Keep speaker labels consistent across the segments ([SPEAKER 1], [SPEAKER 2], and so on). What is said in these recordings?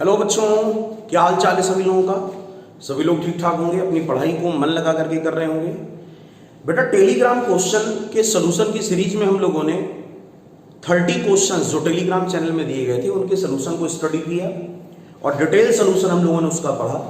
[SPEAKER 1] Hello बच्चों, क्या हाल चाल है सभी लोगों का। सभी लोग ठीक ठाक होंगे, अपनी पढ़ाई को मन लगा करके कर रहे होंगे। बेटा टेलीग्राम क्वेश्चन के सोल्यूशन की सीरीज में हम लोगों ने 30 क्वेश्चंस जो टेलीग्राम चैनल में दिए गए थे उनके सोल्यूशन को स्टडी किया और डिटेल सोल्यूशन हम लोगों ने उसका पढ़ा।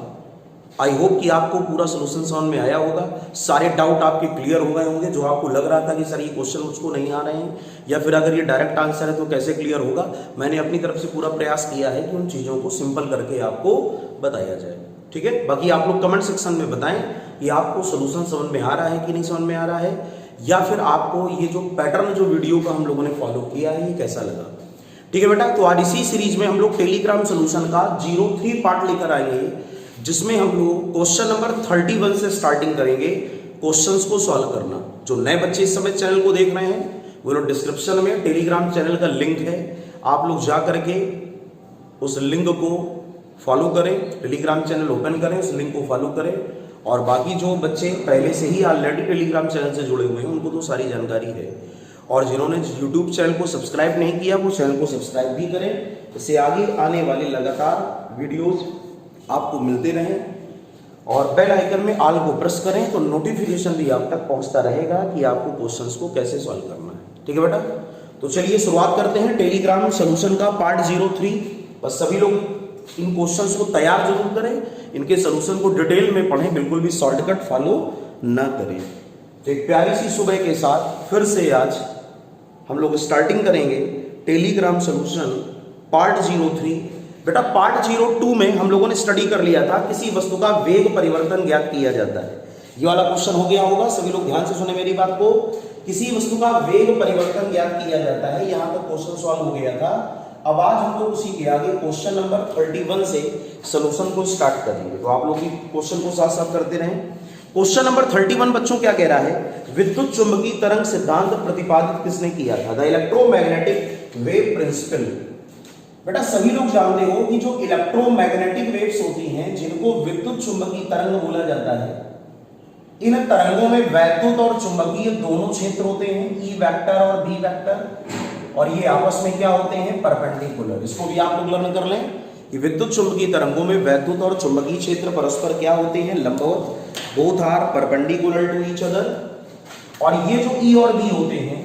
[SPEAKER 1] आई होप कि आपको पूरा सोल्यूशन समझ में आया होगा, सारे डाउट आपके क्लियर हो गए होंगे। जो आपको लग रहा था कि सर ये क्वेश्चन मुझको नहीं आ रहे हैं या फिर अगर ये डायरेक्ट आंसर है तो कैसे क्लियर होगा, मैंने अपनी तरफ से पूरा प्रयास किया है कि उन चीज़ों को सिंपल करके आपको बताया जाए। ठीक है, बाकी आप लोग कमेंट सेक्शन में बताएं कि आपको सोल्यूशन समझ में आ रहा है कि नहीं समझ में आ रहा है, या फिर आपको ये जो पैटर्न जो वीडियो का हम लोगों ने फॉलो किया है ये कैसा लगा। ठीक है बेटा, तो आज इसी सीरीज में हम लोग टेलीग्राम सोल्यूशन का 03 पार्ट लेकर आएंगे, जिसमें हम लोग क्वेश्चन नंबर 31 से स्टार्टिंग करेंगे क्वेश्चंस को सॉल्व करना। जो नए बच्चे इस समय चैनल को देख रहे हैं वो लोग डिस्क्रिप्शन में टेलीग्राम चैनल का लिंक है, आप लोग जा करके उस लिंक को फॉलो करें, टेलीग्राम चैनल ओपन करें, उस लिंक को फॉलो करें। और बाकी जो बच्चे पहले से ही ऑलरेडी टेलीग्राम चैनल से जुड़े हुए हैं उनको तो सारी जानकारी है, और जिन्होंने यूट्यूब चैनल को सब्सक्राइब नहीं किया वो चैनल को सब्सक्राइब भी करें, इससे आगे आने वाले लगातार वीडियोज आपको मिलते रहें। और बेल आइकन में ऑल को प्रेस करें तो नोटिफिकेशन भी आप तक पहुंचता रहेगा कि आपको क्वेश्चंस को कैसे सॉल्व करना है। ठीक है बेटा, तो चलिए शुरुआत करते हैं टेलीग्राम सोल्यूशन का पार्ट 03। बस सभी लोग इन क्वेश्चंस को तैयार जरूर करें, इनके सोल्यूशन को डिटेल में पढ़ें, बिल्कुल भी शॉर्टकट फॉलो ना करें। तो एक प्यारी सी सुबह के साथ फिर से आज हम लोग स्टार्टिंग करेंगे टेलीग्राम सोल्यूशन पार्ट 03। बेटा पार्ट 02 में हम लोगों ने स्टडी कर लिया था किसी वस्तु का वेग परिवर्तन ज्ञात किया जाता है। ये वाला क्वेश्चन हो गया होगा, सभी लोग ध्यान से सुने मेरी बात को। किसी वस्तु का वेग परिवर्तन ज्ञात किया जाता है, यहां तक क्वेश्चन सॉल्व हो गया था। अब आज हम लोग उसी के आगे क्वेश्चन नंबर 31 से सोल्यूशन को स्टार्ट करेंगे, तो आप लोग क्वेश्चन को साथ साथ करते रहें। क्वेश्चन नंबर 31 बच्चों क्या कह रहा है, विद्युत चुंबकीय तरंग सिद्धांत प्रतिपादित किसने किया था? The electromagnetic wave principle. बेटा सभी लोग जानते हो कि जो इलेक्ट्रोमैग्नेटिक वेव्स होती हैं जिनको विद्युत चुंबकीय तरंग बोला जाता है, इन तरंगों में वैद्युत और चुंबकीय दोनों क्षेत्र होते हैं, ई वेक्टर और बी वेक्टर, और ये आपस में क्या होते हैं? परपेंडिकुलर। इसको भी आप लोग लर्न कर लें कि विद्युत चुंबकीय तरंगों में वैद्युत और चुंबकीय क्षेत्र परस्पर क्या होते हैं? लंबवत, both are perpendicular to each other. और ये जो ई और बी होते हैं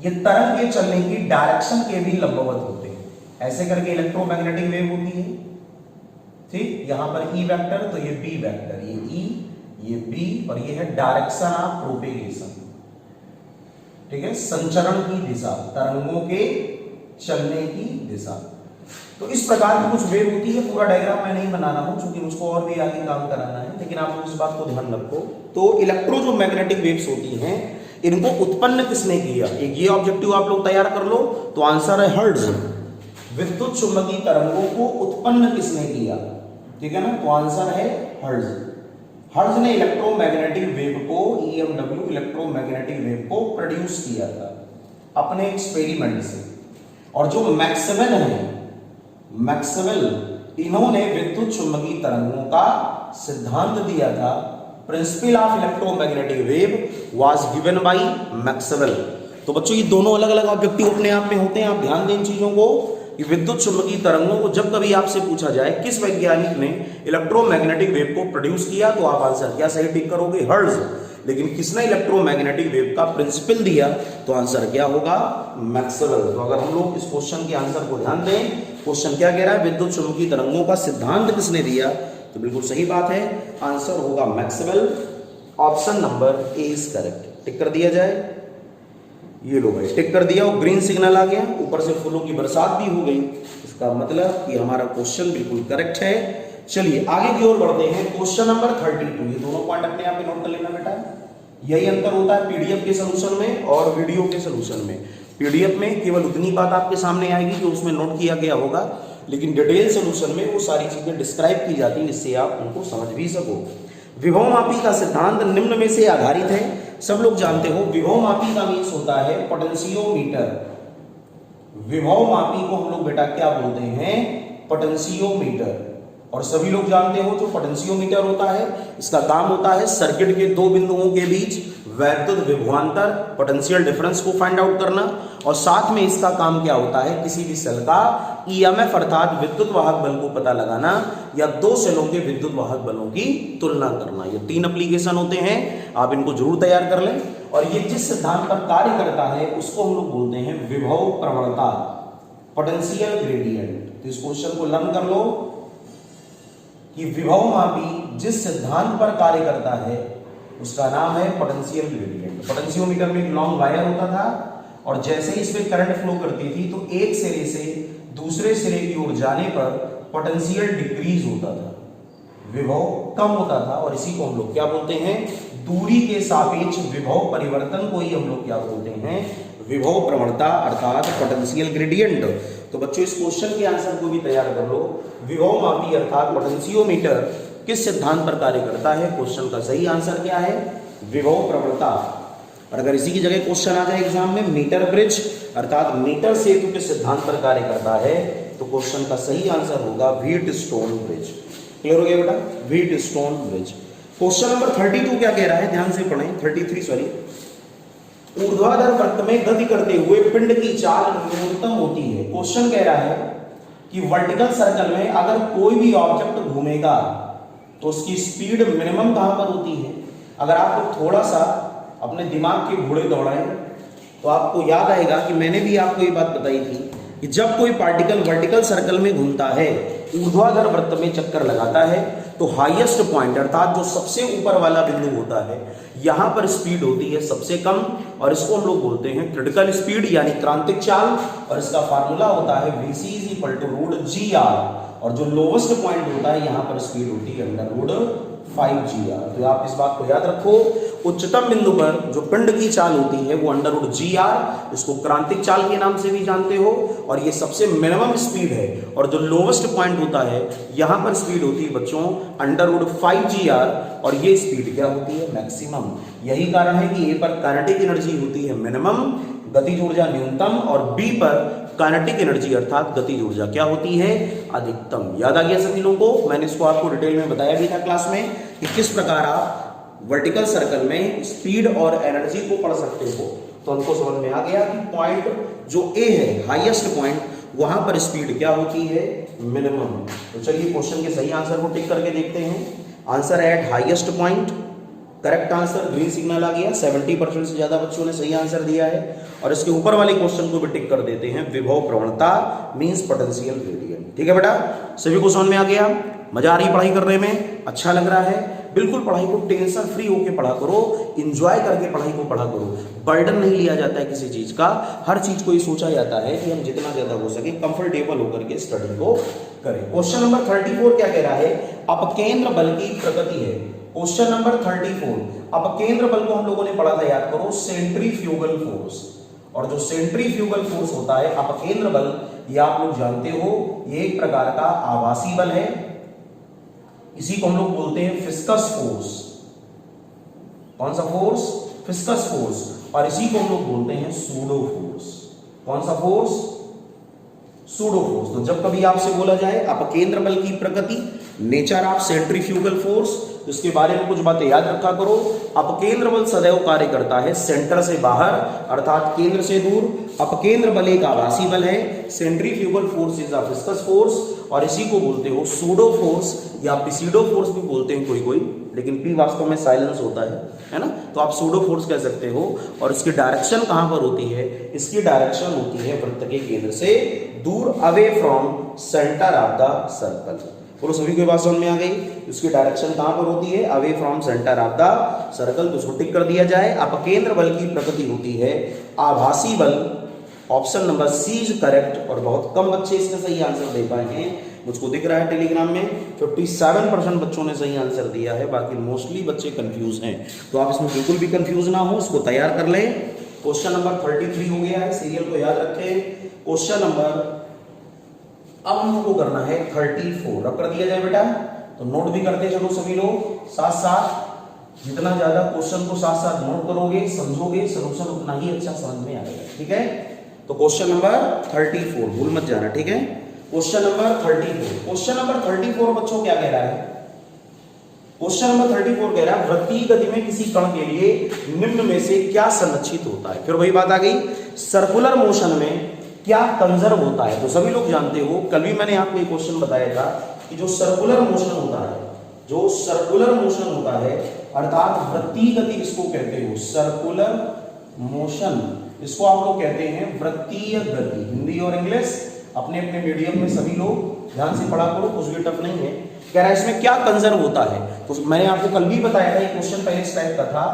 [SPEAKER 1] ये तरंग के चलने की डायरेक्शन के भी लंबवत होते हैं। ऐसे करके इलेक्ट्रोमैग्नेटिक वेव होती है। ठीक, यहां पर ई वेक्टर तो ये बी वेक्टर, ये ई ये बी, और ये है डायरेक्शन ऑफ प्रोपेगेशन। ठीक है, संचरण की दिशा, तरंगों के चलने की दिशा। तो इस प्रकार की कुछ वेव होती है। पूरा डायग्राम मैं नहीं बना रहा हूं क्योंकि मुझको और भी आगे काम कराना है, लेकिन आप लोग इस बात को ध्यान रखो। तो इलेक्ट्रो जो मैग्नेटिक वेव्स होती हैं इनको उत्पन्न किसने किया? एक ये ऑब्जेक्टिव आप लोग तैयार कर लो तो आंसर है हर्ट्ज। विद्युत चुंबकीय तरंगों को उत्पन्न किसने किया? ठीक है ना, तो आंसर है हर्ट्ज। हर्ट्ज ने इलेक्ट्रोमैग्नेटिक वेव को, EMW इलेक्ट्रोमैग्नेटिक वेव को प्रोड्यूस किया था अपने एक्सपेरिमेंट से। और जो मैक्सवेल है, मैक्सवेल, इन्होंने विद्युत चुंबकीय तरंगों का सिद्धांत दिया था। Principle of electromagnetic wave was given by Maxwell. तो बच्चों ये दोनों अलग अलग ऑब्जेक्टिव अपने आप में होते हैं, आप ध्यान दें इन चीजों को कि विद्युत चुंबकीय तरंगों को जब कभी आपसे पूछा जाए किस वैज्ञानिक ने इलेक्ट्रोमैग्नेटिक वेव को प्रोड्यूस किया, तो आप आंसर क्या सही टिक करोगे? हर्ट्ज। लेकिन किसने इलेक्ट्रोमैग्नेटिक वेव का प्रिंसिपल दिया, तो आंसर क्या होगा? मैक्सवेल। तो अगर हम लोग इस क्वेश्चन के आंसर को ध्यान दें, क्वेश्चन क्या कह रहा है, विद्युत चुंबकीय तरंगों का सिद्धांत किसने दिया, तो बिल्कुल सही बात है, आंसर होगा Maxwell. Option number A is correct. Tick कर दिया जाए। ये लो भाई टिक कर दिया और ग्रीन सिग्नल आ गया, ऊपर से फूलों की बरसात भी हो गई। इसका मतलब कि हमारा क्वेश्चन बिल्कुल करेक्ट है। चलिए आगे की ओर बढ़ते हैं। Question number 32। ये दोनों पॉइंट अपने आप में नोट कर लेना बेटा। यही अंतर होता है पीडीएफ के सोल्यूशन में और वीडियो के सोल्यूशन में। पीडीएफ में केवल उतनी बात आपके सामने आएगी जो उसमें नोट किया गया होगा, लेकिन डिटेल सोल्यूशन में वो सारी चीजें डिस्क्राइब की जाती हैं जिससे आप उनको समझ भी सको। विभवमापी का सिद्धांत निम्न में से आधारित है। सब लोग जानते हो विभवमापी का मीन्स होता है पोटेंशियोमीटर। विभवमापी को हम लोग बेटा क्या बोलते हैं? पोटेंशियोमीटर। और सभी लोग जानते हो जो पोटेंशियोमीटर होता है इसका काम होता है सर्किट के दो बिंदुओं के बीच वैद्युत विभवांतर पोटेंशियल डिफरेंस को फाइंड आउट करना, और साथ में इसका काम क्या होता है किसी भी सेल का ईएमएफ अर्थात विद्युत वाहक बल को पता लगाना या दो सेलों के विद्युत वाहक बलों की तुलना करना। ये तीन एप्लीकेशन होते हैं, आप इनको जरूर तैयार कर लें। और ये जिस सिद्धांत पर कार्य करता है उसको हम लोग बोलते हैं विभव प्रवणता, पोटेंशियल ग्रेडियंट। तो इस क्वेश्चन को लर्न कर लो कि विभव मापी जिस सिद्धांत पर कार्य करता है उसका नाम है पोटेंशियल ग्रेडियंट। पोटेंशियोमीटर में एक लॉन्ग वायर होता था और जैसे ही इस पे करंट फ्लो करती थी तो एक सिरे से दूसरे सिरे की ओर जाने पर पोटेंशियल डिक्रीज होता था, विभव कम होता था, और इसी को हम लोग क्या बोलते हैं, दूरी के सापेक्ष विभव परिवर्तन को ही हम लोग क्या बोलते हैं, विभव प्रवणता अर्थात पोटेंशियल ग्रेडियंट। तो बच्चों इस क्वेश्चन के आंसर को भी तैयार कर लो। विभव मापी अर्थात पोटेंशियोमीटर किस सिद्धांत पर कार्य करता है? क्वेश्चन का सही आंसर क्या है, विभव प्रवणता। और अगर इसी की जगह क्वेश्चन आ जाए एग्जाम में मीटर ब्रिज अर्थात मीटर सेतु के सिद्धांत पर कार्य करता है तो क्वेश्चन का सही आंसर होगा व्हीट स्टोन ब्रिज। क्लियर हो गया बेटा, wheat stone bridge. Question number 32 क्या कह रहा है, ध्यान से पढ़ें, 33 सॉरी। ऊर्ध्वाधर वृत्त में गति करते हुए पिंड की चाल न्यूनतम होती है। क्वेश्चन कह रहा है कि वर्टिकल सर्कल में अगर कोई भी ऑब्जेक्ट घूमेगा तो उसकी स्पीड मिनिमम कहां पर होती है? अगर आप लोग थोड़ा सा अपने दिमाग के घोड़े दौड़ाएं तो आपको याद आएगा कि मैंने भी आपको ये बात बताई थी कि जब कोई पार्टिकल वर्टिकल सर्कल में घूमता है, ऊर्ध्वाधर वृत्त में चक्कर लगाता है, तो हाईएस्ट पॉइंट अर्थात जो सबसे ऊपर वाला बिंदु होता है यहां पर स्पीड होती है सबसे कम, और इसको हम लोग बोलते हैं क्रिटिकल स्पीड यानी क्रांतिक चाल, और इसका फार्मूला होता है Vc = GR, और जो लोवेस्ट पॉइंट होता है यहां पर स्पीड होती है √5GR। तो आप इस बात को याद रखो, उच्चतम बिंदु पर जो पिंड की चाल होती है वो √GR, इसको क्रांतिक चाल के नाम से भी जानते हो, और ये सबसे मिनिमम स्पीड है, और जो लोवेस्ट पॉइंट होता है यहां पर स्पीड होती है बच्चों √5GR, और ये स्पीड क्या होती है, मैक्सिमम। यही कारण है कि ए पर काइनेटिक एनर्जी होती है मिनिमम, गतिज ऊर्जा न्यूनतम, और बी पर काइनेटिक एनर्जी अर्थात गतिज ऊर्जा क्या होती है, अधिकतम। याद आ गया सभी लोगों को? मैंने इसको आपको डिटेल में बताया भी था क्लास में कि किस प्रकार आप वर्टिकल सर्कल में स्पीड और एनर्जी को पढ़ सकते हो। तो हमको समझ में आ गया कि पॉइंट जो ए है हाईएस्ट पॉइंट, वहां पर स्पीड क्या होती है, मिनिमम। तो चलिए क्वेश्चन के सही आंसर को टिक करके देखते हैं। Answer at highest point, correct answer, green signal आ गया। 70% से ज्यादा बच्चों ने सही आंसर दिया है। और इसके ऊपर वाले क्वेश्चन को भी टिक कर देते हैं, विभव प्रवणता मींस पोटेंशियल ग्रेडियंट। ठीक है बेटा, सभी को समझ में आ गया? मजा आ रही पढ़ाई करने में? अच्छा लग रहा है? बिल्कुल पढ़ाई को टेंशन फ्री होकर पढ़ा करो, एंजॉय करके पढ़ाई को पढ़ा करो। बर्डन नहीं लिया जाता है किसी चीज का, हर चीज को ये सोचा जाता है कि हम जितना ज्यादा हो सके कंफर्टेबल होकर के स्टडी को करें। क्वेश्चन नंबर 34 क्या कह रहा है, अपकेंद्र बल की प्रकृति है। क्वेश्चन नंबर 34, अपकेंद्र बल को हम लोगों ने पढ़ा था, याद करो, सेंट्रीफ्यूगल फोर्स। और जो सेंट्रीफ्यूगल फोर्स होता है, अपकेंद्र बल, ये आप लोग जानते हो, ये एक प्रकार का आभासी बल है। इसी को हम लोग बोलते हैं फिस्कस फोर्स। कौन सा फोर्स? फिस्कस फोर्स। और इसी को हम लोग बोलते हैं सूडो फोर्स। कौन सा फोर्स? Pseudo force. तो जब कभी आपसे बोला जाए अपकेंद्र बल की प्रकृति, नेचर ऑफ सेंट्रीफ्यूगल फोर्स, तो इसके बारे में कुछ बातें याद रखा करो। अपकेंद्र बल सदैव कार्य करता है सेंटर से बाहर अर्थात केंद्र से दूर। अपकेंद्र बल एक आभासी बल है, centrifugal force is a fictitious force, और इसी को बोलते हो सूडो फोर्स या पिसीडो फोर्स भी बोलते हैं कोई कोई, लेकिन पी वास्तव में साइलेंस होता है ना, तो आप सूडो फोर्स कह सकते हो। और इसकी डायरेक्शन कहां पर होती है? इसकी डायरेक्शन होती है वृत्त के केंद्र से दूर, away from centre of the circle. बोलो सभी को बात समझ में आ गई? इसकी डायरेक्शन कहां पर होती है? Away from centre of the circle. तो उसको टिक कर दिया जाए। अपकेंद्र बल की प्रकृति होती है आभासी बल। Option number C is correct, और बहुत कम बच्चे इसका सही आंसर दे पाए हैं। मुझको दिख रहा है टेलीग्राम में 57% बच्चों ने सही आंसर दिया है, बाकी मोस्टली बच्चे कंफ्यूज हैं। तो आप इसमें बिल्कुल भी कंफ्यूज ना हो, इसको तैयार कर लें। क्वेश्चन नंबर 33 हो गया है, सीरियल को याद रखें। क्वेश्चन नंबर अब हम लोग को करना है 34। रब कर दिया जाए बेटा, तो नोट भी करते चलो सभी लोग साथ साथ। जितना ज्यादा क्वेश्चन को साथ साथ नोट करोगे, समझोगे, सॉल्यूशन उतना ही अच्छा समझ में आएगा। ठीक है, तो क्वेश्चन नंबर 34 भूल मत जाना। ठीक है, क्वेश्चन नंबर 34। क्वेश्चन नंबर 34 बच्चों क्या कह रहा है? क्वेश्चन नंबर 34 कह रहा है वृत्तीय गति में किसी कण के लिए निम्न में से क्या संरक्षित होता है। फिर वही बात आ गई, सर्कुलर मोशन में क्या कंजर्व होता है? तो सभी लोग जानते हो, कल भी मैंने आपको एक क्वेश्चन बताया था कि जो सर्कुलर मोशन होता है, जो सर्कुलर मोशन होता है अर्थात वृत्तीय गति इसको कहते हो, सर्कुलर मोशन इसको आप लोग कहते हैं वृत्तीय गति। हिंदी और इंग्लिश अपने अपने मीडियम में सभी लोग ध्यान से पढ़ा करो, कुछ भी टफ नहीं है। कह रहा है इसमें क्या कंजर्व होता है? तो मैंने आपको कल भी बताया था, ये क्वेश्चन पहले इस टाइप का था,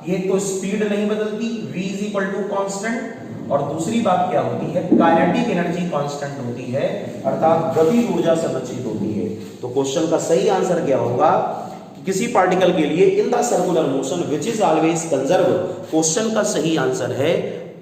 [SPEAKER 1] ये तो स्पीड नहीं बदलती, v = कांस्टेंट, और दूसरी बात क्या होती है, काइनेटिक एनर्जी कांस्टेंट होती है, अर्थात गतिज ऊर्जा संरक्षित होती है। तो क्वेश्चन का सही आंसर क्या होगा? किसी पार्टिकल के लिए in the circular motion which is always conserve, question का सही आंसर है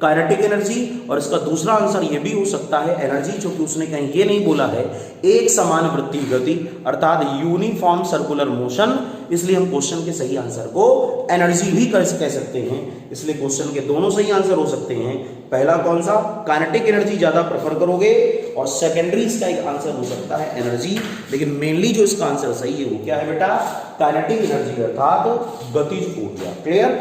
[SPEAKER 1] काइनेटिक एनर्जी। और इसका दूसरा आंसर ये भी हो सकता है एनर्जी, क्योंकि उसने कहीं ये नहीं बोला है एक समान वृत्तीय गति अर्थात यूनिफॉर्म सर्कुलर मोशन, इसलिए हम क्वेश्चन के सही आंसर को एनर्जी भी कह सकते हैं। इसलिए क्वेश्चन के दोनों सही आंसर हो सकते हैं। पहला कौन सा? काइनेटिक एनर्जी ज्यादा प्रेफर करोगे, और सेकेंडरी इसका एक आंसर हो सकता है एनर्जी, लेकिन मेनली जो इसका आंसर सही है वो क्या है बेटा? काइनेटिक एनर्जी अर्थात गतिज ऊर्जा। क्लियर?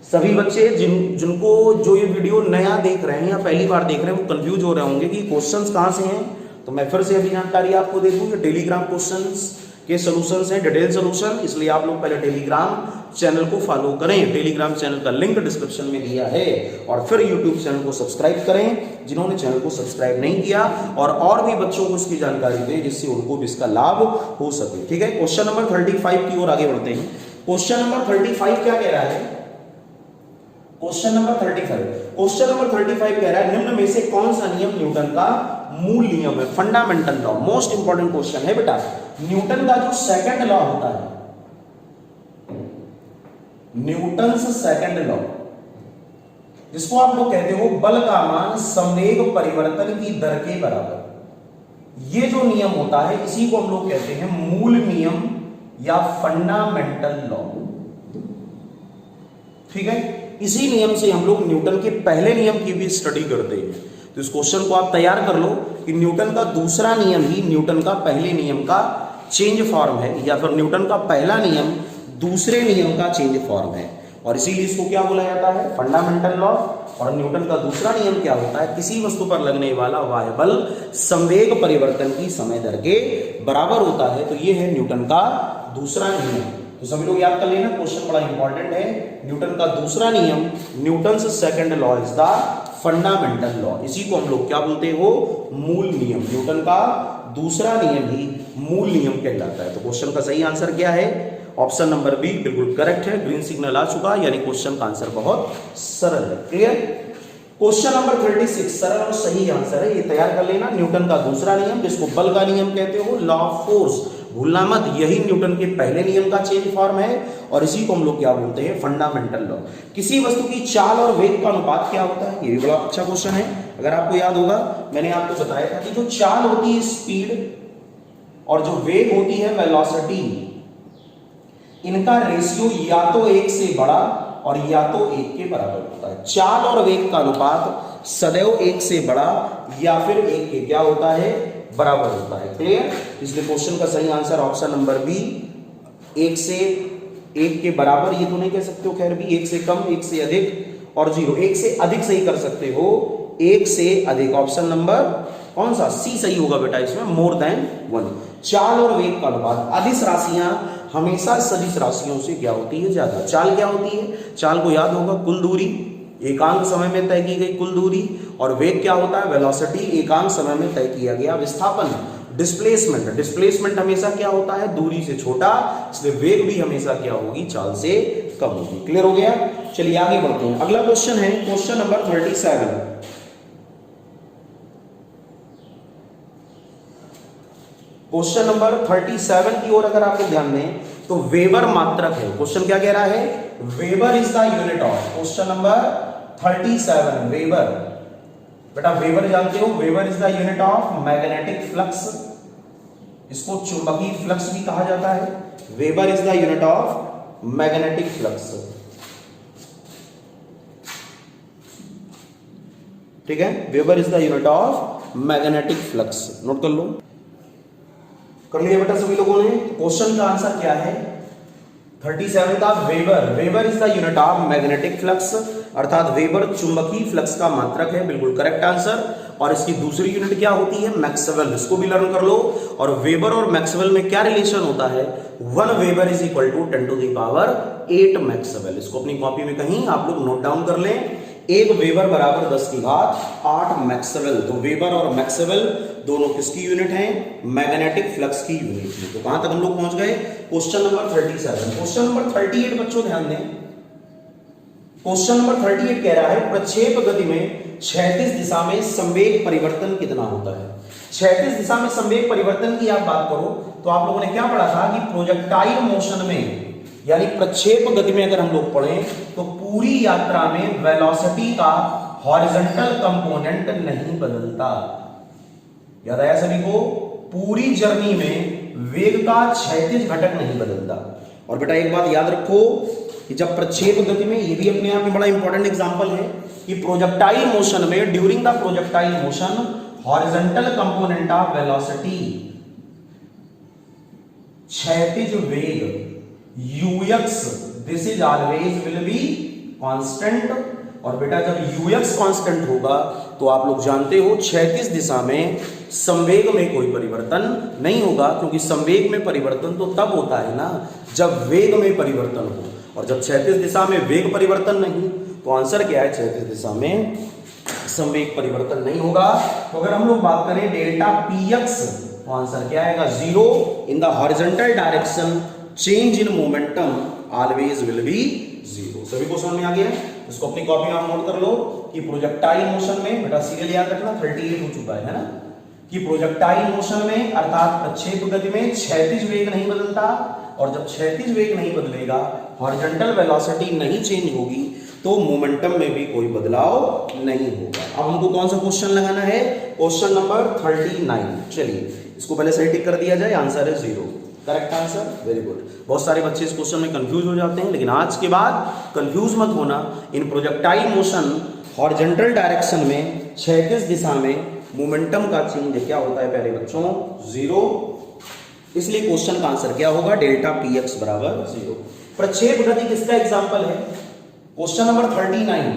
[SPEAKER 1] सभी बच्चे जिनको जो ये वीडियो नया देख रहे हैं या पहली बार देख रहे हैं वो कंफ्यूज हो रहे होंगे कि क्वेश्चंस कहाँ से हैं, तो मैं फिर से अभी जानकारी आपको दे दूं, ये टेलीग्राम क्वेश्चंस के सॉल्यूशंस हैं, डिटेल सॉल्यूशन। इसलिए आप लोग पहले टेलीग्राम चैनल को फॉलो करें, टेलीग्राम चैनल का लिंक डिस्क्रिप्शन में दिया है, और फिर यूट्यूब चैनल को सब्सक्राइब करें जिन्होंने चैनल को सब्सक्राइब नहीं किया, और भी बच्चों को इसकी जानकारी दें जिससे उनको भी इसका लाभ हो सके। ठीक है, क्वेश्चन नंबर 35 की ओर आगे बढ़ते हैं। क्वेश्चन नंबर 35 क्या कह रहा है? क्वेश्चन नंबर 35 कह रहा है निम्न में से कौन सा नियम न्यूटन का मूल नियम है, fundamental law. Most important question है बेटा। न्यूटन का जो सेकंड लॉ होता है, न्यूटन सेकंड लॉ, जिसको आप लोग कहते हो बल का मान संवेग परिवर्तन की दर के बराबर, ये जो नियम होता है इसी को हम लोग कहते हैं मूल नियम या फंडामेंटल लॉ। ठीक है, इसी नियम से हम लोग न्यूटन के पहले नियम की भी स्टडी करते हैं। तो इस क्वेश्चन को आप तैयार कर लो कि न्यूटन का दूसरा नियम ही न्यूटन का पहले नियम का चेंज फॉर्म है, या फिर न्यूटन का पहला नियम दूसरे नियम का चेंज फॉर्म है, और इसीलिए इसको क्या बोला जाता है? Fundamental law. और न्यूटन का दूसरा नियम क्या होता है? किसी वस्तु पर लगने वाला बाह्य बल संवेग परिवर्तन की समय दर के बराबर होता है। तो ये है न्यूटन का दूसरा नियम। तो सभी लोग याद कर लेना, क्वेश्चन बड़ा इंपॉर्टेंट है। न्यूटन का दूसरा नियम, Newton second law is the fundamental law, इसी को हम लोग क्या बोलते हो? मूल नियम। न्यूटन का दूसरा नियम ही मूल नियम कहलाता है। तो क्वेश्चन का सही आंसर क्या है? ऑप्शन नंबर बी बिल्कुल करेक्ट है। ग्रीन सिग्नल आ चुका, यानी क्वेश्चन का आंसर बहुत सरल है। क्लियर? क्वेश्चन नंबर 36 सरल और सही आंसर है, ये तैयार कर लेना। न्यूटन का दूसरा नियम, जिसको बल का नियम कहते हो, लॉ ऑफ फोर्स, भूलना मत, यही न्यूटन के पहले नियम का चेंज फॉर्म है, और इसी को हम लोग क्या बोलते हैं? Fundamental law. किसी वस्तु की चाल और वेग का अनुपात क्या होता है? ये भी बड़ा अच्छा क्वेश्चन है। अगर आपको याद होगा, मैंने आपको बताया था कि जो चाल होती है स्पीड, और जो वेग होती है वेलोसिटी, इनका रेशियो या तो 1 से बड़ा और या तो 1 के बराबर होता है। चाल और वेग का अनुपात सदैव 1 से बड़ा या फिर 1 के क्या होता है? बराबर होता है। क्लियर? इसलिए क्वेश्चन का सही आंसर ऑप्शन नंबर बी, 1 से 1 के बराबर, ये तो नहीं कह सकते हो खैर भी, 1 से कम, 1 से अधिक, और 0, 1 से अधिक सही कर सकते हो, 1 से अधिक। ऑप्शन नंबर कौन सा? सी सही होगा बेटा इसमें, मोर देन 1। चाल और वेग का अनुपात, अदिश राशियां हमेशा सदिश राशियों से क्या होती है? ज्यादा। चाल क्या होती है? चाल को याद होगा, कुल दूरी, एकांक समय में तय की गई कुल दूरी, और वेग क्या होता है? वेलोसिटी, एकांक समय में तय किया गया विस्थापन। डिस्प्लेसमेंट, डिस्प्लेसमेंट हमेशा क्या होता है? दूरी से छोटा, इसलिए वेग भी हमेशा क्या होगी? चाल से कम होगी। क्लियर हो गया? चलिए आगे बढ़ते हैं। अगला क्वेश्चन है क्वेश्चन नंबर 37। क्वेश्चन नंबर 37 की ओर अगर आप लोग ध्यान दें तो वेबर मात्रक है। क्वेश्चन क्या कह रहा है? Weber is the unit of, question number 37, weber. बेटा वेबर जानते हो, weber is the unit of magnetic flux, इसको चुंबकीय फ्लक्स भी कहा जाता है। Weber is the unit of magnetic flux. ठीक है, weber is the unit of magnetic flux. Note कर लो, कर लिया बेटा सभी लोगों ने। क्वेश्चन का आंसर क्या है 37 का weber. Weber is the unit of magnetic flux, अर्थात वेबर चुंबकीय फ्लक्स का मात्रक है, बिल्कुल करेक्ट आंसर। और इसकी दूसरी यूनिट क्या होती है, मैक्सवेल, इसको भी लर्न कर लो। और वेबर और मैक्सवेल में क्या रिलेशन होता है, 1 weber is equal to 10 to the power 8 maxwell. इसको अपनी कॉपी में कहीं आप लोग नोट डाउन कर लें, 1 वेबर बराबर 10 की घात 8 मैक्सवेल। तो वेबर और मैक्सवेल दोनों किसकी यूनिट हैं, मैग्नेटिक फ्लक्स की यूनिट है। तो कहां तक हम लोग पहुंच गए, क्वेश्चन नंबर 37। क्वेश्चन नंबर 38 बच्चों ध्यान दें, क्वेश्चन नंबर 38 कह रहा है प्रक्षेप गति में क्षैतिज दिशा में संवेग परिवर्तन कितना होता है। क्षैतिज दिशा में संवेग परिवर्तन की आप बात करो तो आप लोगों ने क्या पढ़ा था कि प्रोजेक्टाइल मोशन में, यानी प्रक्षेप गति में अगर हम लोग पढ़ें तो पूरी यात्रा में वेलोसिटी का हॉरिजॉन्टल कंपोनेंट नहीं बदलता। याद आया सभी को, पूरी जर्नी में वेग का क्षैतिज घटक नहीं बदलता। और बेटा एक बात याद रखो कि जब प्रक्षेप गति में, ये भी अपने आप में बड़ा इंपॉर्टेंट एग्जांपल है कि प्रोजेक्टाइल मोशन में, during the projectile motion horizontal component of velocity, क्षैतिज वेग ux, this is always will be constant. और बेटा जब ux कांस्टेंट होगा तो आप लोग जानते हो क्षैतिज दिशा में संवेग में कोई परिवर्तन नहीं होगा, क्योंकि संवेग में परिवर्तन तो तब होता है ना जब वेग में परिवर्तन हो, और जब क्षैतिज दिशा में वेग परिवर्तन नहीं, तो आंसर क्या है, क्षैतिज दिशा में संवेग परिवर्तन नहीं होगा। तो अगर हम लोग बात करें डेल्टा px, तो आंसर क्या आएगा, 0 in the horizontal direction, change in momentum always will be 0। सभी को समझ में आ गया, इसको अपनी कॉपी में आप नोट कर लो कि प्रोजेक्टाइल मोशन में, बेटा सीरियल याद रखना 38 हो चुका है ना, कि प्रोजेक्टाइल मोशन में अर्थात प्रक्षेप गति में क्षैतिज वेग नहीं बदलता, और जब क्षैतिज वेग नहीं बदलेगा, हॉरिजॉन्टल वेलोसिटी नहीं चेंज होगी, तो मोमेंटम में भी कोई बदलाव नहीं होगा। अब हमको कौन सा क्वेश्चन लगाना है, क्वेश्चन नंबर 39। चलिए इसको पहले सही टिक कर दिया जाए, आंसर है 0, करेक्ट आंसर, वेरी गुड। बहुत सारे बच्चे इस क्वेश्चन में कंफ्यूज हो जाते हैं, लेकिन आज के बाद कंफ्यूज मत होना। इन प्रोजेक्टाइल मोशन हॉरिजॉन्टल डायरेक्शन में क्षैतिज दिशा में मोमेंटम का चेंज क्या होता है प्यारे बच्चों, 0। इसलिए क्वेश्चन का आंसर क्या होगा, डेल्टा px बराबर 0। प्रक्षेप गति किसका एग्जांपल है, क्वेश्चन नंबर 39।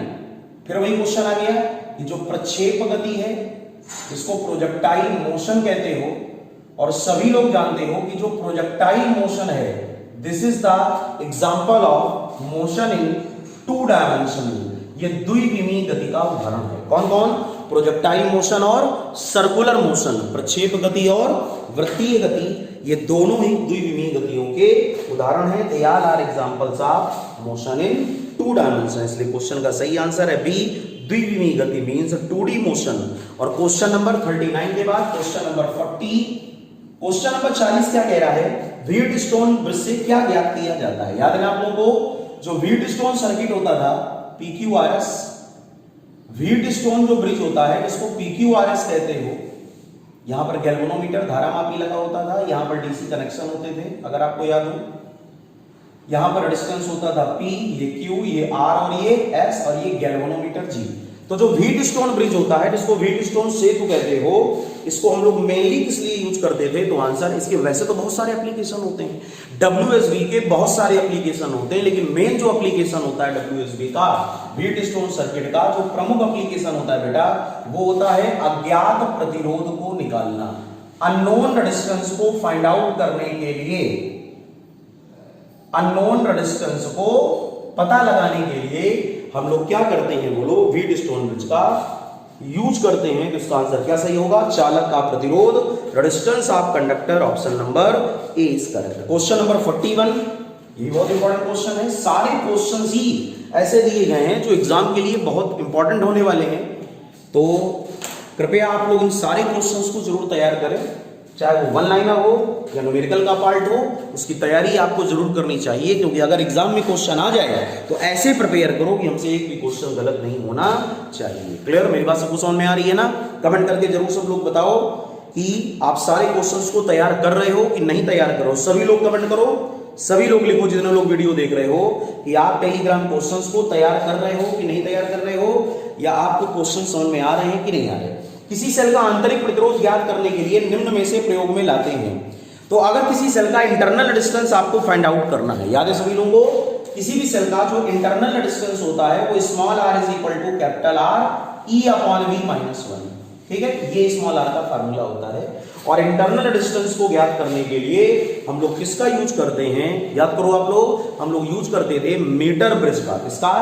[SPEAKER 1] फिर वही क्वेश्चन आ गया कि जो प्रक्षेप गति है इसको प्रोजेक्टाइल मोशन कहते हो, और सभी लोग जानते हो कि जो प्रोजेक्टाइल मोशन है this is the example of motion in 2 dimension. ये द्विविमीय गति का उदाहरण है। कौन कौन, प्रोजेक्टाइल मोशन और सर्कुलर मोशन, प्रक्षेप गति और वृत्तीय गति, ये दोनों ही द्विविमीय गतियों के उदाहरण हैं। They all are examples of motion in 2 dimension. इसलिए क्वेश्चन का सही आंसर है बी, द्विविमीय गति मींस 2D मोशन। और क्वेश्चन नंबर 39 के बाद क्वेश्चन नंबर 40, क्वेश्चन नंबर 40 क्या कह रहा है, व्हीटस्टोन ब्रिज से क्या ज्ञात किया जाता है। याद है आप लोगों को, जो व्हीटस्टोन सर्किट होता था PQRS, व्हीटस्टोन जो ब्रिज होता है इसको PQRS कहते हो। यहां पर गैल्वेनोमीटर धारा मापी लगा होता था, यहां पर डीसी कनेक्शन होते थे अगर आपको याद हो, यहां पर रेजिस्टेंस होता था P, ये Q, ये R और ये S, और ये गैल्वेनोमीटर G। तो जो व्हीटस्टोन ब्रिज होता है जिसको व्हीटस्टोन सेतु कहते हो, इसको हम लोग मेनली किस लिए यूज करते थे, तो आंसर इसके वैसे तो बहुत सारे एप्लीकेशन होते हैं, WSB के बहुत सारे एप्लीकेशन होते हैं, लेकिन मेन जो एप्लीकेशन होता है WSB का, व्हीटस्टोन सर्किट का जो प्रमुख एप्लीकेशन होता है बेटा, वो होता है अज्ञात प्रतिरोध को निकालना, अननोन रेजिस्टेंस को फाइंड आउट करने के लिए, अननोन रेजिस्टेंस को पता लगाने के लिए हम लोग क्या करते हैं, बोलो, व्हीटस्टोन ब्रिज का यूज करते हैं। तो इसका आंसर क्या सही होगा, चालक का प्रतिरोध, resistance of conductor, option number A is correct. Question number 41, ये बहुत इंपॉर्टेंट क्वेश्चन है। सारे क्वेश्चंस ही ऐसे दिए गए हैं जो एग्जाम के लिए बहुत इंपॉर्टेंट होने वाले हैं, तो कृपया आप लोग इन सारे क्वेश्चंस को जरूर तैयार करें, चाहे वो 1 लाइनर हो या न्यूमेरिकल का पार्ट हो, उसकी तैयारी आपको जरूर करनी चाहिए, क्योंकि अगर एग्जाम में क्वेश्चन आ जाए तो ऐसे प्रिपेयर करो कि हमसे एक भी क्वेश्चन गलत नहीं होना चाहिए। क्लियर, मेरी बात सबको समझ में आ रही है ना? कमेंट करके जरूर सब लोग बताओ कि आप सारे क्वेश्चंस को तैयार कर रहे हो कि नहीं तैयार करो। सभी लोग कमेंट करो, सभी लोग लिखो जितने लोग वीडियो देख रहे हो कि आप टेलीग्राम क्वेश्चंस को तैयार कर रहे हो कि नहीं तैयार कर रहे हो, या आपको क्वेश्चन समझ में आ रहे हैं कि नहीं आ रहे। किसी सेल का आंतरिक प्रतिरोध ज्ञात करने के लिए निम्न में से प्रयोग में लाते हैं। तो अगर किसी सेल का इंटरनल डिस्टेंस आपको फाइंड आउट करना है, याद है सभी लोगों को, किसी भी सेल का जो इंटरनल डिस्टेंस होता है वो small r is equal to capital R E upon V minus 1, ठीक है, ये स्मॉल r का फार्मूला होता है। और इंटरनल डिस्टेंस को ज्ञात करने के लिए हम लोग किसका यूज करते हैं, याद करो आप लोग, हम लोग यूज करते थे मीटर ब्रिज का। किसका?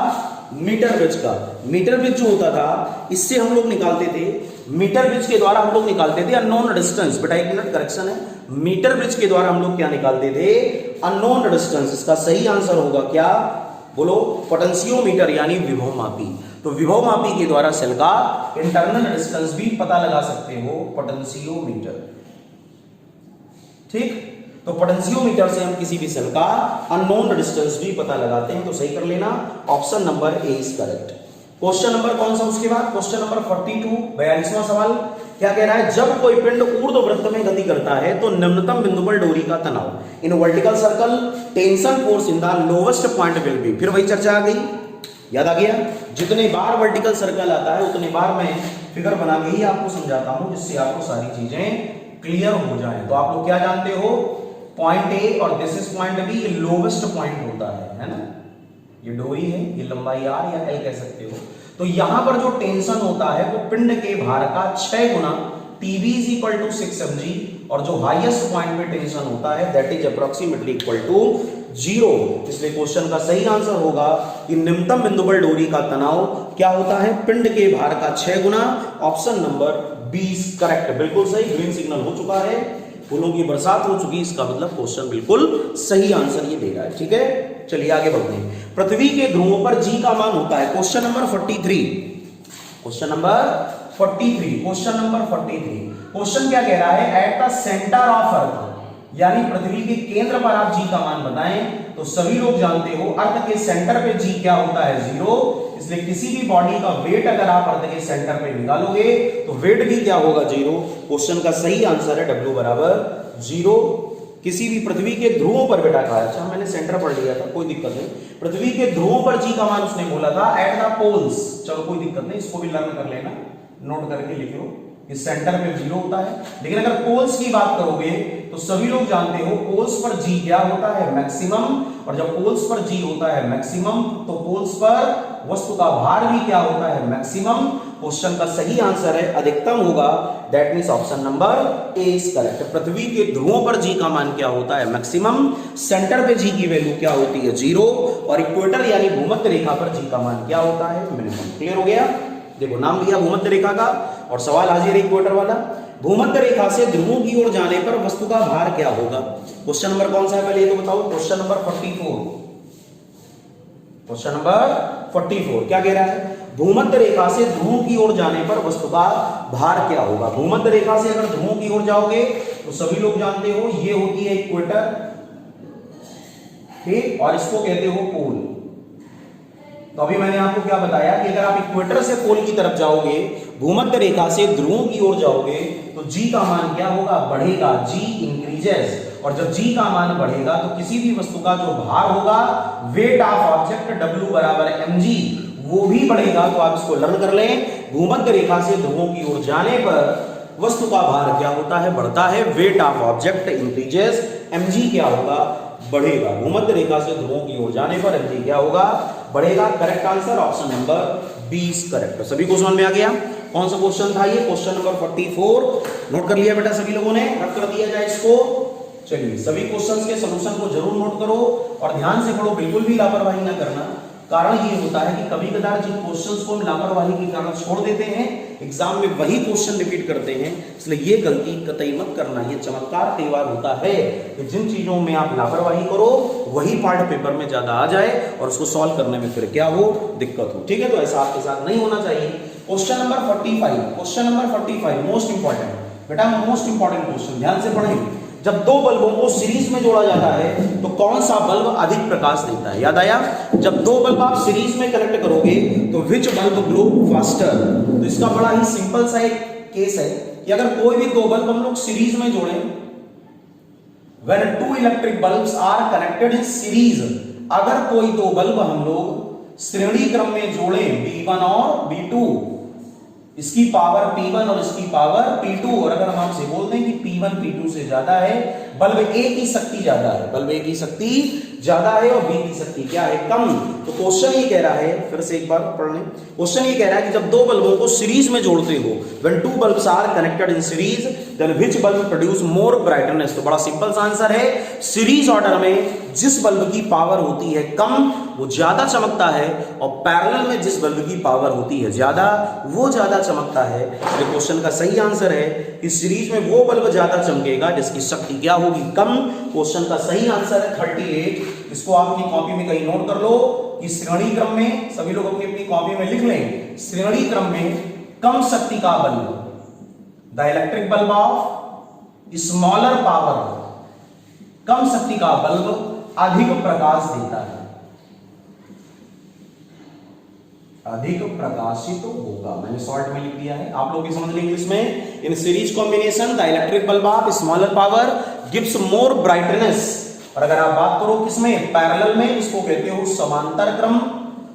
[SPEAKER 1] मीटर ब्रिज का। मीटर ब्रिज जो होता था इससे हम लोग निकालते थे, मीटर ब्रिज के द्वारा हम लोग निकालते थे अननोन डिस्टेंस। बेटा एक मिनट, करेक्शन है, मीटर ब्रिज के द्वारा हम लोग क्या निकालते थे? Unknown distance. इसका सही आंसर होगा क्या? बोलो, पोटेंशियोमीटर यानी विभवमापी। तो विभवमापी के द्वारा सेल का इंटरनल डिस्टेंस भी पता लगा सकते हो, पोटेंशियोमीटर, ठीक। तो पोटेंशियोमीटर से हम किसी भी सेल का अननोन डिस्टेंस भी पता लगाते हैं। तो सही कर लेना, option number A is correct. Question number कौन सा उसके बाद? क्वेश्चन नंबर 42, 42वां सवाल क्या कह रहा है? जब कोई पिंड ऊर्ध्ववृत्त में गति करता है तो निम्नतम बिंदु पर डोरी का तनाव in vertical circle tension force in the lowest point will be. फिर वही चर्चा आ गई, याद आ गया? जितने बार वर्टिकल सर्कल आता है उतने बार मैं फिगर बना के ही आपको समझाता हूं, जिससे आपको सारी चीजें क्लियर हो जाए। तो आप लोग क्या जानते हो, पॉइंट ए और दिस इज पॉइंट बी, ये लोवेस्ट पॉइंट होता है ना, ये डोरी है, ये लंबाई r या l कह सकते हो। तो यहां पर जो टेंशन होता है वो पिंड के भार का 6 गुना Tb is equal to 6 mg, और जो हाईएस्ट पॉइंट पे टेंशन होता है that is approximately equal to 0। इसलिए क्वेश्चन का सही आंसर होगा कि निम्नतम बिंदु पर डोरी का तनाव क्या होता है? पिंड के भार का 6 गुना। ऑप्शन नंबर 20 करेक्ट, बिल्कुल सही। ग्रीन सिग्नल हो चुका है, फूलों की बरसात हो चुकी, इसका मतलब क्वेश्चन बिल्कुल सही आंसर ये दे रहा है, ठीक है। चलिए आगे बढ़ते हैं। पृथ्वी के ध्रुवों पर जी का मान होता है, question number 43, question number 43, question number 43। Question क्या कह रहा है? At the centre of earth, यानी पृथ्वी के केंद्र पर आप जी का मान बताएं। तो सभी लोग जानते हो अर्थ के सेंटर पे जी क्या होता है? 0। इसलिए किसी भी बॉडी का वेट अगर आप अर्थ के सेंटर पे निकालोगे तो वेट भी क्या होगा? 0। क्वेश्चन का सही आंसर है W बराबर 0। किसी भी पृथ्वी के ध्रुवों पर बेटा कहा, अच्छा मैंने सेंटर पढ़ लिया था, कोई दिक्कत नहीं। पृथ्वी के ध्रुवों पर जी का मान उसने बोला था एट द पोल्स, चलो कोई दिक्कत नहीं, इसको भी लर्न कर लेना, नोट करके लिख लो। इस सेंटर पे 0 होता है, लेकिन अगर पोल्स की बात करोगे तो सभी लोग जानते हो पोल्स पर जी क्या होता है? मैक्सिमम। और जब पोल्स पर जी होता है मैक्सिमम तो पोल्स पर वस्तु का भार भी क्या होता है? मैक्सिमम। क्वेश्चन का सही आंसर है अधिकतम होगा, that means option number A is correct. पृथ्वी के ध्रुवों पर जी का मान क्या होता है? मैक्सिमम। सेंटर पे जी की वैल्यू क्या होती है? 0। और इक्वेटर यानी भूमध्य रेखा पर जी का मान क्या होता है? मिनिमम। क्लियर हो गया? देखो नाम लिया भूमध्य रेखा का और सवाल हाजिर है इक्वेटर वाला। भूमध्य रेखा से ध्रुवों की ओर जाने पर वस्तु का भार क्या होगा? क्वेश्चन नंबर कौन सा है पहले ये तो बताओ। क्वेश्चन नंबर 44, क्वेश्चन नंबर 44 क्या कह रहा है? भूमध्य रेखा से ध्रुवों की ओर जाने पर वस्तु का भार क्या होगा? भूमध्य रेखा से अगर ध्रुवों की ओर जाओगे तो सभी लोग जानते हो ये होती है इक्वेटर, ठीक, और इसको कहते हो पोल। तो अभी मैंने आपको क्या बताया कि अगर आप इक्वेटर से पोल की तरफ जाओगे, भूमध्य रेखा से ध्रुवों की ओर जाओगे तो जी का मान क्या होगा? बढ़ेगा, जी इंक्रीजेस। और जब जी का मान बढ़ेगा तो किसी भी वस्तु का जो भार होगा, वेट ऑफ ऑब्जेक्ट W बराबर mg, वो भी बढ़ेगा। तो आप इसको लर्न कर लें, भूमध्य रेखा से ध्रुवों की ओर जाने पर वस्तु का भार क्या होता है? बढ़ता है। Weight of object increases, mg क्या होगा? बढ़ेगा। भूमध्य रेखा से ध्रुवों की ओर जाने पर mg क्या होगा? बढ़ेगा। Correct answer option number 20 correct. सभी को समझ में आ गया? कौन सा क्वेश्चन था ये? क्वेश्चन नंबर 44 नोट कर लिया बेटा सभी लोगों ने? रख कर दिया जाए इसको। चलिए सभी क्वेश्चंस के सॉल्यूशन को जरूर नोट करो और ध्यान से पढ़ो, बिल्कुल भी लापरवाही ना करना। कारण ये होता है कि कभी कदार जिन क्वेश्चंस को हम लापरवाही के कारण छोड़ देते हैं, एग्जाम में वही क्वेश्चन रिपीट करते हैं, इसलिए ये गलती कतई मत करना। ये चमत्कार कई बार होता है कि जिन चीजों में आप लापरवाही करो वही पार्ट पेपर में ज्यादा आ जाए और उसको सॉल्व करने में फिर क्या हो? दिक्कत हो, ठीक है। तो ऐसा आपके साथ नहीं होना चाहिए। Question number 45, question number 45 most important बेटा, मोस्ट इंपॉर्टेंट क्वेश्चन, ध्यान से पढ़ें। जब दो बल्बों को सीरीज में जोड़ा जाता है तो कौन सा बल्ब अधिक प्रकाश देता है? याद आया? जब दो बल्ब आप सीरीज में कनेक्ट करोगे तो विच बल्ब ग्लो फास्टर? तो इसका बड़ा ही सिंपल सा एक केस है कि अगर कोई भी दो बल्ब हम लोग सीरीज में जोड़ें, when two electric bulbs are connected in series, अगर कोई दो बल्ब हम लोग श्रेणी क्रम में जोड़ें B1 और B2,
[SPEAKER 2] इसकी पावर P1 और इसकी पावर P2, और अगर हम आपसे बोलते हैं कि P1 P2 से ज्यादा है, बल्ब A की शक्ति ज्यादा है, बल्ब A की शक्ति ज्यादा है और B की शक्ति क्या है, कम। तो क्वेश्चन ये कह रहा है, फिर से एक बार पढ़ लें, क्वेश्चन ये कह रहा है कि जब दो बल्बों को सीरीज में जोड़ते हो, when two bulbs are connected in series then which bulb produce more brightness. तो बड़ा सिंपल सा आंसर है, सीरीज ऑर्डर में जिस बल्ब की पावर होती है कम वो ज्यादा चमकता है, और पैरेलल में जिस बल्ब की पावर होती है ज्यादा वो ज्यादा चमकता है। तो क्वेश्चन का सही आंसर है कि सीरीज में वो बल्ब ज्यादा चमकेगा जिसकी शक्ति क्या होगी, कम। क्वेश्चन का सही आंसर है 38। इसको आप अपनी कॉपी में कहीं नोट कर लो कि श्रेणी क्रम में, सभी लोग अपनी अपनी कॉपी में लिख लें, श्रेणी क्रम में कम शक्ति का bulb, the electric bulb of smaller power, कम शक्ति का बल्ब अधिक प्रकाश देता है, अधिक प्रकाशित होगा। मैंने शॉर्ट में लिख दिया है, आप लोग भी समझ लेंगे इंग्लिश में। In series combination the electric bulb of smaller power gives more brightness. और अगर आप बात करो किसमें, पैरेलल में, इसको कहते हो समांतर क्रम।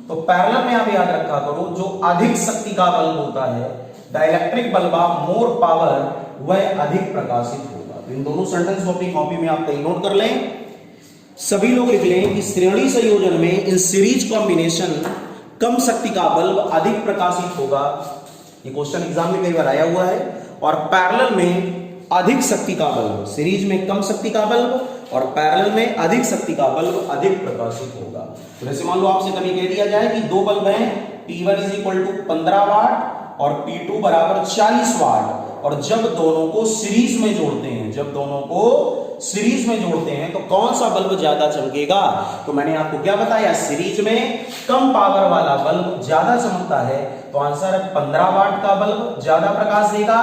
[SPEAKER 2] तो पैरेलल में आप याद रखा करो, जो अधिक शक्ति का बल्ब होता है, the electric bulb of more power, वह अधिक प्रकाशित होगा। तो इन दोनों सेंटेंस को अपनी कॉपी में आप कहीं नोट कर लें। सभी लोग लिख लें कि श्रेणी संयोजन में इन सीरीज कॉम्बिनेशन कम शक्ति का बल्ब अधिक प्रकाशित होगा। ये क्वेश्चन एग्जाम में कई बार आया हुआ है। और पैरेलल में अधिक शक्ति का बल्ब, सीरीज में कम शक्ति का बल्ब और पैरेलल में अधिक शक्ति का बल्ब अधिक प्रकाशित होगा। तो जैसे मान लो आपसे कभी कह दिया जाए कि दो बल्ब हैं, P1 = 15 वाट और P2 = 40 वाट, और जब दोनों को सीरीज में जोड़ते हैं, जब दोनों को सीरीज में जोड़ते हैं तो कौन सा बल्ब ज्यादा चमकेगा। तो मैंने आपको क्या बताया, सीरीज में कम पावर वाला बल्ब ज्यादा चमकता है। तो आंसर है 15 वाट का बल्ब ज्यादा प्रकाश देगा।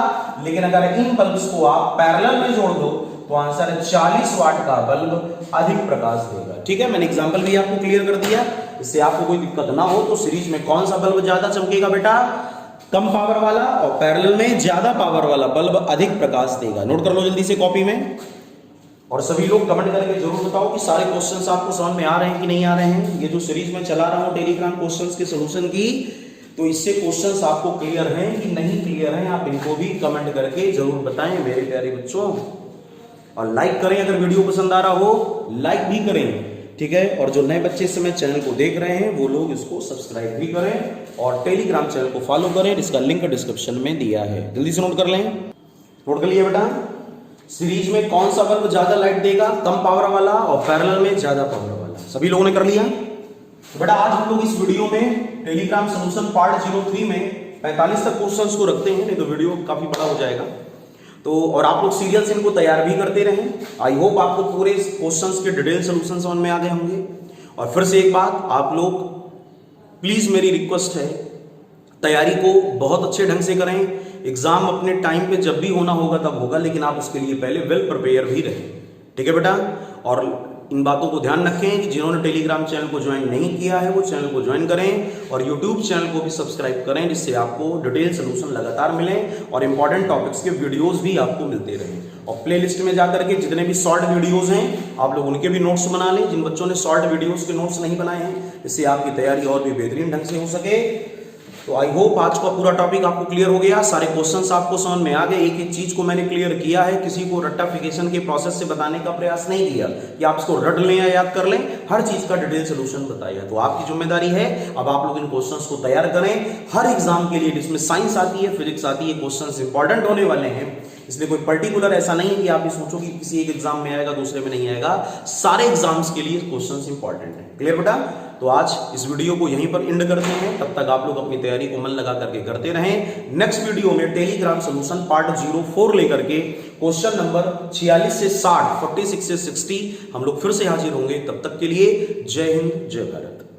[SPEAKER 2] लेकिन अगर इन बल्ब्स को आप पैरेलल में जोड़ दो तो आंसर है 40 वाट का बल्ब अधिक प्रकाश देगा। ठीक है, मैंने एग्जांपल भी आपको क्लियर कर दिया, इससे आपको कोई दिक्कत ना हो। तो सीरीज में कौन सा बल्ब ज्यादा चमकेगा बेटा, कम पावर वाला, और पैरेलल में ज्यादा पावर वाला बल्ब अधिक प्रकाश देगा। नोट कर लो जल्दी से कॉपी में। और सभी लोग कमेंट करके जरूर बताओ कि सारे क्वेश्चंस आपको समझ में आ रहे हैं कि नहीं आ रहे हैं। ये जो सीरीज में चला रहा हूं टेलीग्राम क्वेश्चंस के सॉल्यूशन की, तो इससे क्वेश्चंस आपको क्लियर हैं कि नहीं क्लियर हैं, आप इनको भी कमेंट करके जरूर बताएं मेरे प्यारे बच्चों। और लाइक करें, अगर वीडियो पसंद आ रहा हो लाइक भी करें, ठीक है। और जो नए बच्चे इस समय चैनल को देख रहे हैं वो लोग इसको सब्सक्राइब भी करें और टेलीग्राम चैनल को फॉलो करें, जिसका लिंक डिस्क्रिप्शन में दिया है। जल्दी से नोट कर लें, नोट कर लिया बेटा। सीरीज में कौन सा बल्ब ज्यादा लाइट देगा, कम पावर वाला, और पैरेलल में ज्यादा पावर वाला। सभी लोगों ने कर लिया। तो बेटा आज हम लोग इस वीडियो में टेलीग्राम सॉल्यूशन पार्ट 03 में 45 तक क्वेश्चंस को रखते हैं, नहीं तो वीडियो काफी बड़ा हो जाएगा। तो और आप लोग सीरियल से इनको तैयार भी करते रहें। आई होप आपको पूरे क्वेश्चंस के डिटेल सॉल्यूशन समझ में आ गए होंगे। और फिर से एक बात, आप लोग प्लीज मेरी रिक्वेस्ट है, तैयारी को बहुत अच्छे ढंग से करें। एग्जाम अपने टाइम पे जब भी होना होगा तब होगा, लेकिन आप उसके लिए पहले वेल प्रिपेयर भी रहें, ठीक है बेटा। और इन बातों को ध्यान रखें कि जिन्होंने टेलीग्राम चैनल को ज्वाइन नहीं किया है वो चैनल को ज्वाइन करें, और यूट्यूब चैनल को भी सब्सक्राइब करें, जिससे आपको डिटेल सोल्यूशन लगातार मिले और इंपॉर्टेंट टॉपिक्स के वीडियोस भी आपको मिलते रहें। और प्लेलिस्ट में जाकर के जितने भी शॉर्ट वीडियोस हैं आप लोग उनके भी नोट्स बना लें, जिन बच्चों ने शॉर्ट वीडियोस के नोट्स नहीं बनाए हैं, इससे आपकी तैयारी और भी बेहतरीन ढंग से हो सके। तो आई होप आज का पूरा टॉपिक आपको क्लियर हो गया, सारे क्वेश्चंस आपको समझ में आ गए। एक एक चीज को मैंने क्लियर किया है, किसी को रट्टाफिकेशन के प्रोसेस से बताने का प्रयास नहीं किया कि आप इसको रट लें या याद कर लें, हर चीज का डिटेल सोल्यूशन बताया। तो आपकी जिम्मेदारी है अब आप लोग इन क्वेश्चंस को तैयार करें। हर एग्जाम के लिए जिसमें साइंस आती है, फिजिक्स आती है, क्वेश्चंस इंपॉर्टेंट होने वाले हैं, इसलिए कोई पर्टिकुलर ऐसा नहीं है कि आप ये सोचो कि किसी एक एग्जाम में आएगा दूसरे में नहीं आएगा। सारे एग्जाम्स के लिए क्वेश्चंस इंपॉर्टेंट है। क्लियर बेटा? तो आज इस वीडियो को यहीं पर एंड करते हैं, तब तक आप लोग अपनी तैयारी को मन लगा करके करते रहें। नेक्स्ट वीडियो में टेलीग्राम सॉल्यूशन पार्ट 04 लेकर के क्वेश्चन नंबर 46 से 60, 46 से 60 हम लोग फिर से हाजिर होंगे। तब तक के लिए जय हिंद, जय भारत।